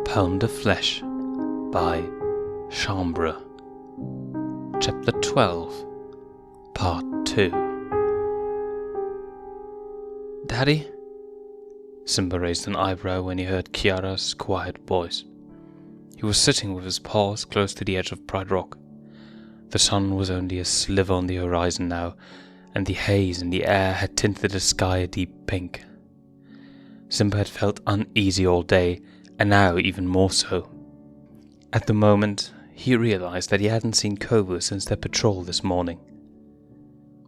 Pound of Flesh by Shembre. Chapter 12, Part 2. Daddy? Simba raised an eyebrow when he heard Kiara's quiet voice. He was sitting with his paws close to the edge of Pride Rock. The sun was only a sliver on the horizon now, and the haze in the air had tinted the sky a deep pink. Simba had felt uneasy all day, and now even more so. At the moment, he realized that he hadn't seen Kovu since their patrol this morning.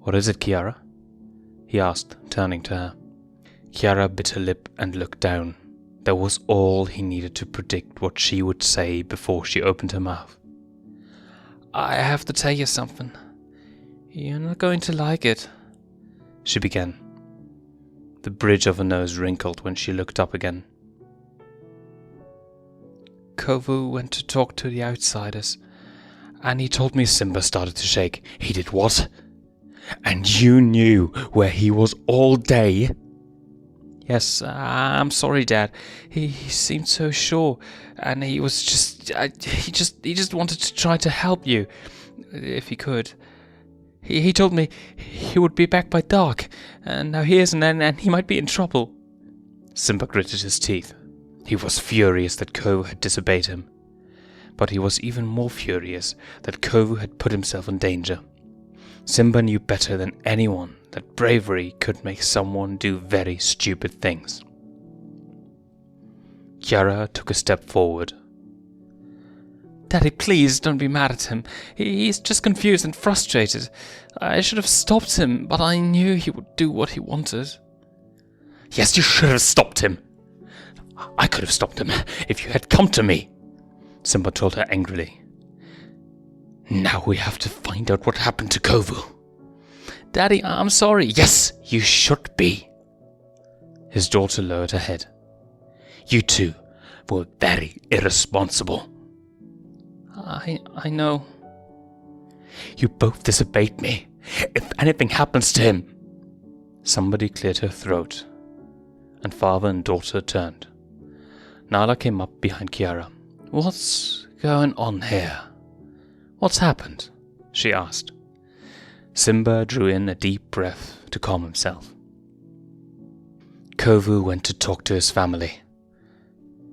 "What is it, Kiara?" he asked, turning to her. Kiara bit her lip and looked down. That was all he needed to predict what she would say before she opened her mouth. "I have to tell you something. You're not going to like it," she began. The bridge of her nose wrinkled when she looked up again. "Kovu went to talk to the outsiders, and he told me." Simba started to shake. "He did what? And you knew where he was all day?" "Yes, I'm sorry, Dad. He seemed so sure, and he was he just wanted to try to help you, if he could. He told me he would be back by dark, and now he isn't, and he might be in trouble." Simba gritted his teeth. He was furious that Kovu had disobeyed him, but he was even more furious that Kovu had put himself in danger. Simba knew better than anyone that bravery could make someone do very stupid things. Kiara took a step forward. "Daddy, please don't be mad at him. He's just confused and frustrated. I should have stopped him, but I knew he would do what he wanted." "Yes, you should have stopped him. I could have stopped him if you had come to me," Simba told her angrily. "Now we have to find out what happened to Kovu." "Daddy, I'm sorry." "Yes, you should be." His daughter lowered her head. "You two were very irresponsible." I know." "You both disobeyed me. If anything happens to him..." Somebody cleared her throat, and father and daughter turned. Nala came up behind Kiara. "What's going on here? What's happened?" she asked. Simba drew in a deep breath to calm himself. "Kovu went to talk to his family.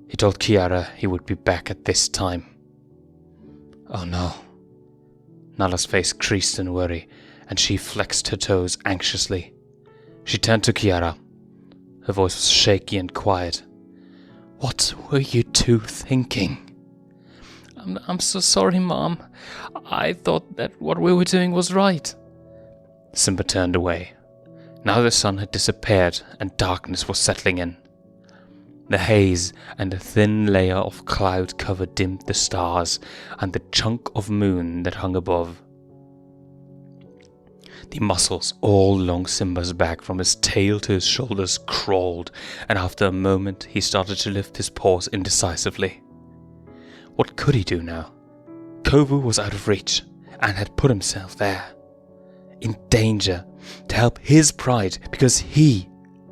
He told Kiara he would be back at this time." "Oh no." Nala's face creased in worry, and she flexed her toes anxiously. She turned to Kiara. Her voice was shaky and quiet. "What were you two thinking?" I'm so sorry, Mom. I thought that what we were doing was right." Simba turned away. Now the sun had disappeared and darkness was settling in. The haze and a thin layer of cloud cover dimmed the stars and the chunk of moon that hung above. The muscles all along Simba's back from his tail to his shoulders crawled, and after a moment he started to lift his paws indecisively. What could he do now? Kovu was out of reach and had put himself there, in danger, to help his pride, because he,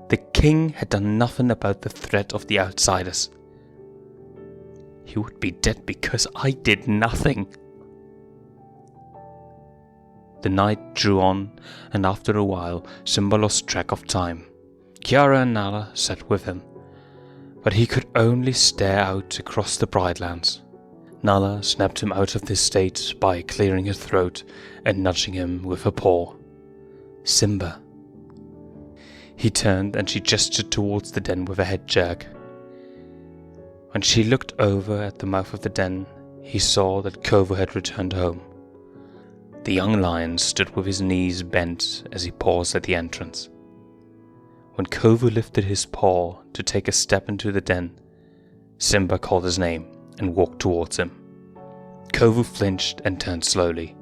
the king, had done nothing about the threat of the outsiders. "He would be dead because I did nothing." The night drew on, and after a while Simba lost track of time. Kiara and Nala sat with him, but he could only stare out across the Bridelands. Nala snapped him out of this state by clearing his throat and nudging him with her paw. "Simba." He turned and she gestured towards the den with a head jerk. When she looked over at the mouth of the den, he saw that Kovu had returned home. The young lion stood with his knees bent as he paused at the entrance. When Kovu lifted his paw to take a step into the den, Simba called his name and walked towards him. Kovu flinched and turned slowly.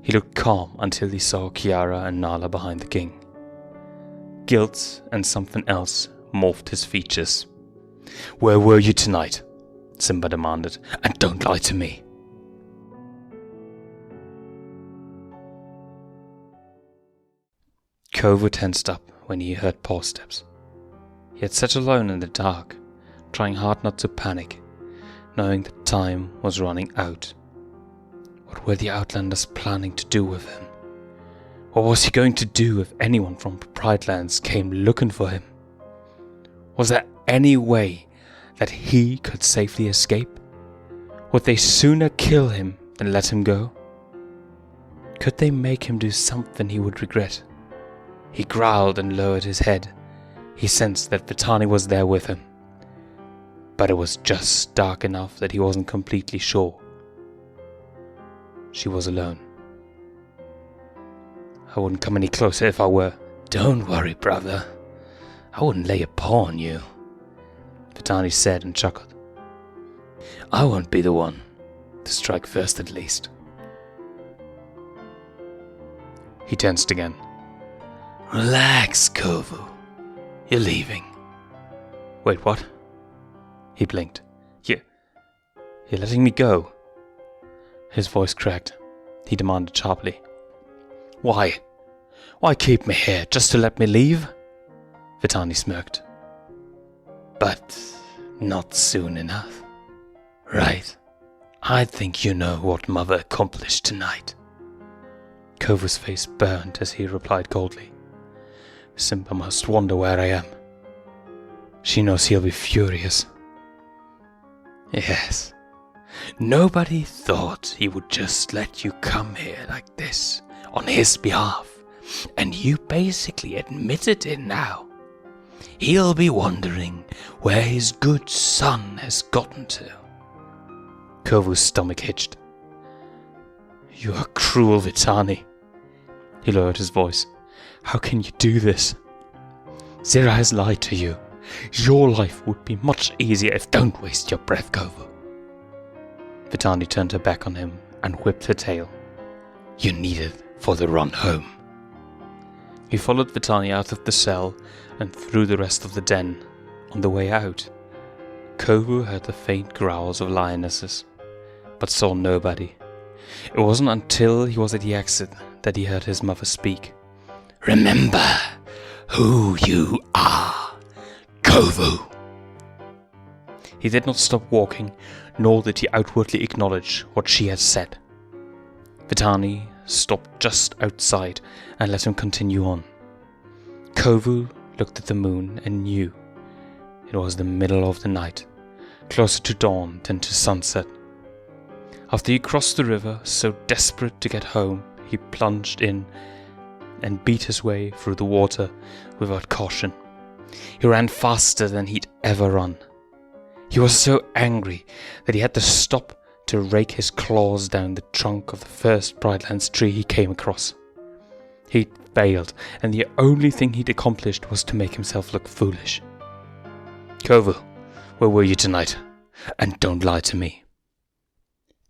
He looked calm until he saw Kiara and Nala behind the king. Guilt and something else morphed his features. "Where were you tonight?" Simba demanded. "And don't lie to me." Kovu tensed up when he heard paw steps. He had sat alone in the dark, trying hard not to panic, knowing that time was running out. What were the Outlanders planning to do with him? What was he going to do if anyone from Pride Lands came looking for him? Was there any way that he could safely escape? Would they sooner kill him than let him go? Could they make him do something he would regret? He growled and lowered his head. He sensed that Vitani was there with him, but it was just dark enough that he wasn't completely sure. She was alone. I wouldn't come any closer if I were. Don't worry, brother. I wouldn't lay a paw on you, Vitani said and chuckled. I won't be the one to strike first, at least. He tensed again. Relax, Kovu. You're leaving. Wait, what? He blinked. You're letting me go? His voice cracked. He demanded sharply. Why? Why keep me here, just to let me leave? Vitani smirked. But not soon enough. Right. I think you know what Mother accomplished tonight. Kovu's face burned as he replied coldly. Simba must wonder where I am. She knows he'll be furious. Yes. Nobody thought he would just let you come here like this, on his behalf, and you basically admitted it now. He'll be wondering where his good son has gotten to. Kovu's stomach hitched. You are cruel, Vitani. He lowered his voice. How can you do this? Zira has lied to you. Your life would be much easier if don't waste your breath, Kovu. Vitani turned her back on him and whipped her tail. You need it for the run home. He followed Vitani out of the cell and through the rest of the den. On the way out, Kovu heard the faint growls of lionesses, but saw nobody. It wasn't until he was at the exit that he heard his mother speak. Remember who you are, Kovu. He did not stop walking, nor did he outwardly acknowledge what she had said. Vitani stopped just outside and let him continue on. Kovu looked at the moon and knew it was the middle of the night, closer to dawn than to sunset. After he crossed the river, so desperate to get home, he plunged in and beat his way through the water without caution. He ran faster than he'd ever run. He was so angry that he had to stop to rake his claws down the trunk of the first Brightlands tree he came across. He'd failed, and the only thing he'd accomplished was to make himself look foolish. Kovu, where were you tonight? And don't lie to me.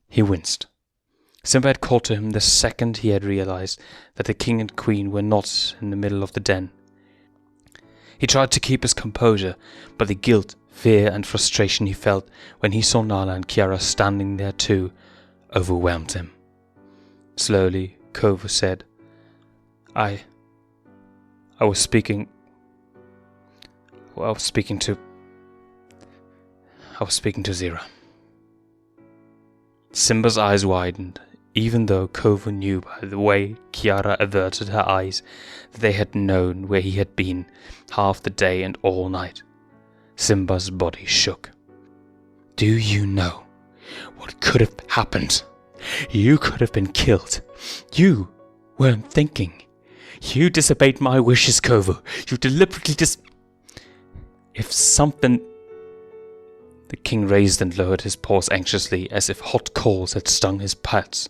He winced. Simba had called to him the second he had realized that the king and queen were not in the middle of the den. He tried to keep his composure, but the guilt, fear and frustration he felt when he saw Nala and Kiara standing there too overwhelmed him. Slowly, Kovu said, I was speaking to Zira. Simba's eyes widened, even though Kovu knew by the way Kiara averted her eyes that they had known where he had been half the day and all night. Simba's body shook. Do you know what could have happened? You could have been killed. You weren't thinking. You disobeyed my wishes, Kovu. You deliberately If something... The king raised and lowered his paws anxiously, as if hot coals had stung his pads.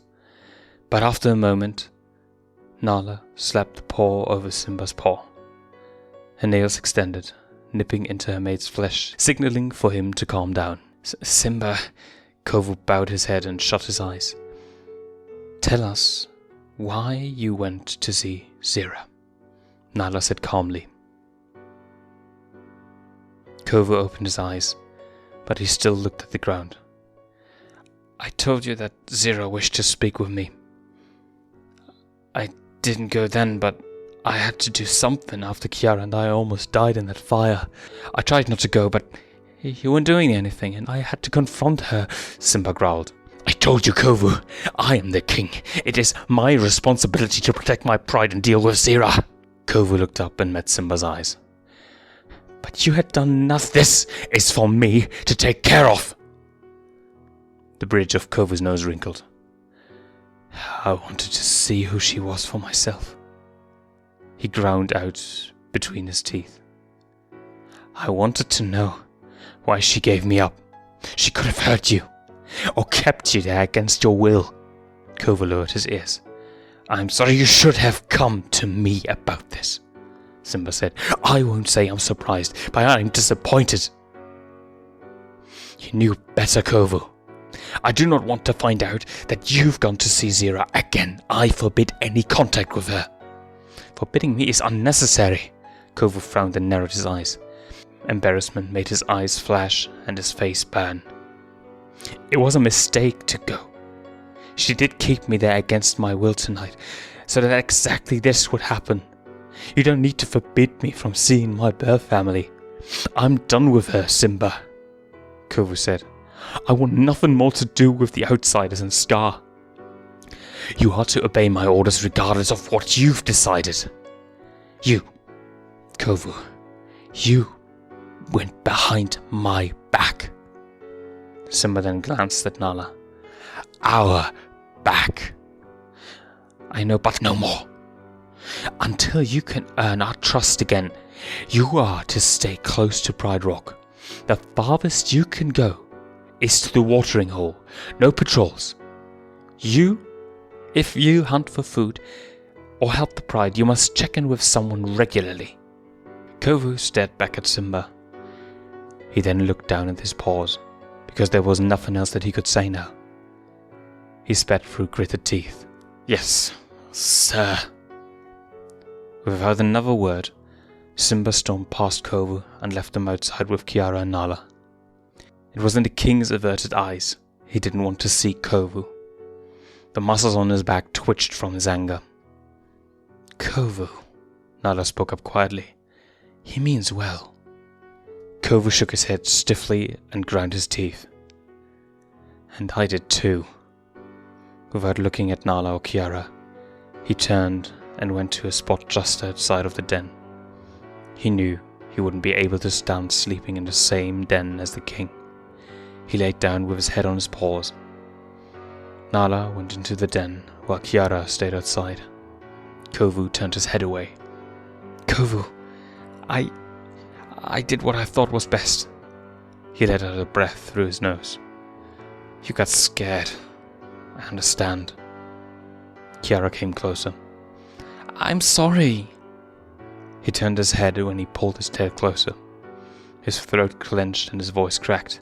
But after a moment, Nala slapped the paw over Simba's paw. Her nails extended, nipping into her mate's flesh, signaling for him to calm down. Simba... Kovu bowed his head and shut his eyes. Tell us why you went to see Zira, Nala said calmly. Kovu opened his eyes, but he still looked at the ground. I told you that Zira wished to speak with me. I didn't go then, but I had to do something after Kiara and I almost died in that fire. I tried not to go, but You weren't doing anything, and I had to confront her, Simba growled. I told you, Kovu. I am the king. It is my responsibility to protect my pride and deal with Zira. Kovu looked up and met Simba's eyes. But you had done nothing. This is for me to take care of. The bridge of Kovu's nose wrinkled. I wanted to see who she was for myself. He ground out between his teeth. I wanted to know why she gave me up. She could have hurt you, or kept you there against your will. Kovu lowered his ears. I'm sorry, you should have come to me about this, Simba said. I won't say I'm surprised, but I'm disappointed. You knew better, Kovu. I do not want to find out that you've gone to see Zira again. I forbid any contact with her. Forbidding me is unnecessary. Kovu frowned and narrowed his eyes. Embarrassment made his eyes flash and his face burn. It was a mistake to go. She did keep me there against my will tonight, so that exactly this would happen. You don't need to forbid me from seeing my birth family. I'm done with her, Simba, Kovu said. I want nothing more to do with the outsiders and Scar. You are to obey my orders regardless of what you've decided. You, Kovu, you went behind my back. Simba then glanced at Nala. Our back. I know, but no more. Until you can earn our trust again, you are to stay close to Pride Rock. The farthest you can go is to the watering hole. No patrols. If you hunt for food or help the Pride, you must check in with someone regularly. Kovu stared back at Simba. He then looked down at his paws, because there was nothing else that he could say now. He spat through gritted teeth. Yes, sir. Without another word, Simba stormed past Kovu and left them outside with Kiara and Nala. It was in the king's averted eyes. He didn't want to see Kovu. The muscles on his back twitched from his anger. Kovu, Nala spoke up quietly. He means well. Kovu shook his head stiffly and ground his teeth. And I did too. Without looking at Nala or Kiara, he turned and went to a spot just outside of the den. He knew he wouldn't be able to stand sleeping in the same den as the king. He laid down with his head on his paws. Nala went into the den while Kiara stayed outside. Kovu turned his head away. Kovu, I did what I thought was best. He let out a breath through his nose. You got scared. I understand. Kiara came closer. I'm sorry. He turned his head when he pulled his tail closer. His throat clenched and his voice cracked.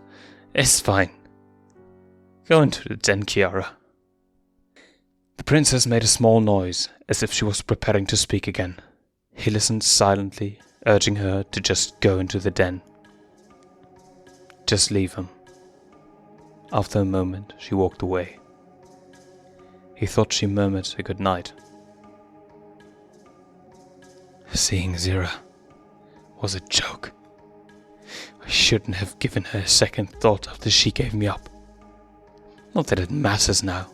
It's fine. Go into the den, Kiara. The princess made a small noise, as if she was preparing to speak again. He listened silently, urging her to just go into the den. Just leave him. After a moment, she walked away. He thought she murmured a good night. Seeing Zira was a joke. I shouldn't have given her a second thought after she gave me up. Not that it matters now.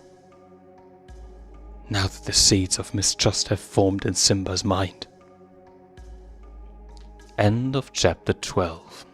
Now that the seeds of mistrust have formed in Simba's mind. End of chapter 12.